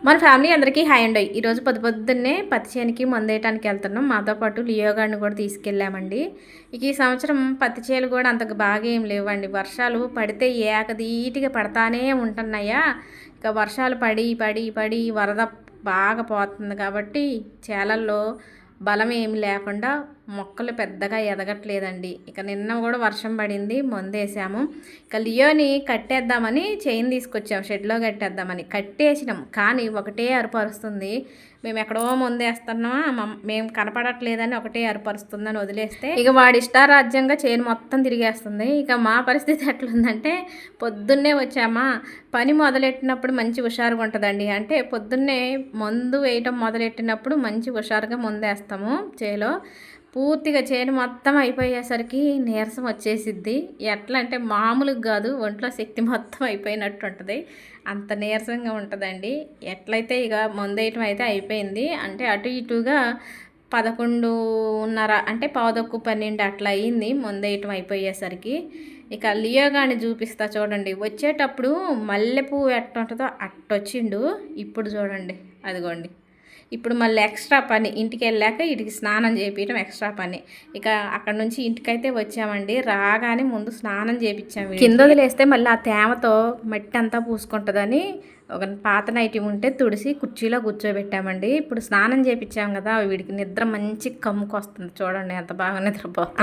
మన ఫ్యామిలీ అందరికీ హాయ్ అండి. ఈరోజు పొద్దున్నే పత్తి చేనుకి మందేయటానికి వెళ్తున్నాం. మాతో పాటు లియో గారిని కూడా తీసుకెళ్ళామండి. ఇక ఈ సంవత్సరం పత్తి చేలు కూడా అంతకు బాగా ఏం లేవండి. వర్షాలు పడితే ఏకదీటిగా పడతానే ఉంటున్నాయా. ఇక వర్షాలు పడి పడి పడి వరద బాగా పోతుంది కాబట్టి చేలల్లో బలం ఏమి లేకుండా మొక్కలు పెద్దగా ఎదగట్లేదండి. ఇక నిన్న కూడా వర్షం పడింది, మందేసాము. ఇక లియోని కట్టేద్దామని చైన్ తీసుకొచ్చాము, షెడ్లో కట్టేద్దామని కట్టేసినాం. కానీ ఒకటే అరుపరుస్తుంది. మేము ఎక్కడో ముందేస్తున్నామా, మేము కనపడట్లేదని ఒకటే అరుపరుస్తుందని వదిలేస్తే ఇక వాడి ఇష్టారాజ్యంగా చైన్ మొత్తం తిరిగేస్తుంది. ఇక మా పరిస్థితి ఎట్లుందంటే, పొద్దున్నే వచ్చామా, పని మొదలెట్టినప్పుడు మంచి హుషారుగా ఉంటుందండి. అంటే పొద్దున్నే మందు వేయటం మొదలెట్టినప్పుడు మంచి హుషారుగా ముందేస్తాము చేలో. పూర్తిగా చేను మొత్తం అయిపోయేసరికి నీరసం వచ్చేసిద్ది. ఎట్లా అంటే మామూలుగా కాదు, ఒంట్లో శక్తి మొత్తం అయిపోయినట్టు ఉంటుంది. అంత నీరసంగా ఉంటుందండి. ఎట్లయితే ఇక మందేయటం అయితే అయిపోయింది. అంటే అటు ఇటుగా 11:30 అంటే 11:12 అట్లా అయ్యింది మందేయటం అయిపోయేసరికి. ఇక లియో గాని చూపిస్తా చూడండి. వచ్చేటప్పుడు మల్లెపువ్వు ఎట్టుంటుందో అట్టొచ్చిండు. ఇప్పుడు చూడండి, అదిగోండి. ఇప్పుడు మళ్ళీ ఎక్స్ట్రా పని, ఇంటికి వెళ్ళాక వీటికి స్నానం చేయించడం ఎక్స్ట్రా పని. ఇక అక్కడ నుంచి ఇంటికైతే వచ్చామండి. రాగానే ముందు స్నానం చేయించాము. కింద వదిలేస్తే మళ్ళీ ఆ తేమతో మట్టి అంతా పూసుకుంటుందని ఒక పాత నైటీ ఉంటే తుడిసి కుర్చీలో కూర్చోబెట్టామండి. ఇప్పుడు స్నానం చేయించాం కదా, వీడికి నిద్ర మంచి కమ్ముకొస్తుంది. చూడండి ఎంత బాగా నిద్రపోతుంది.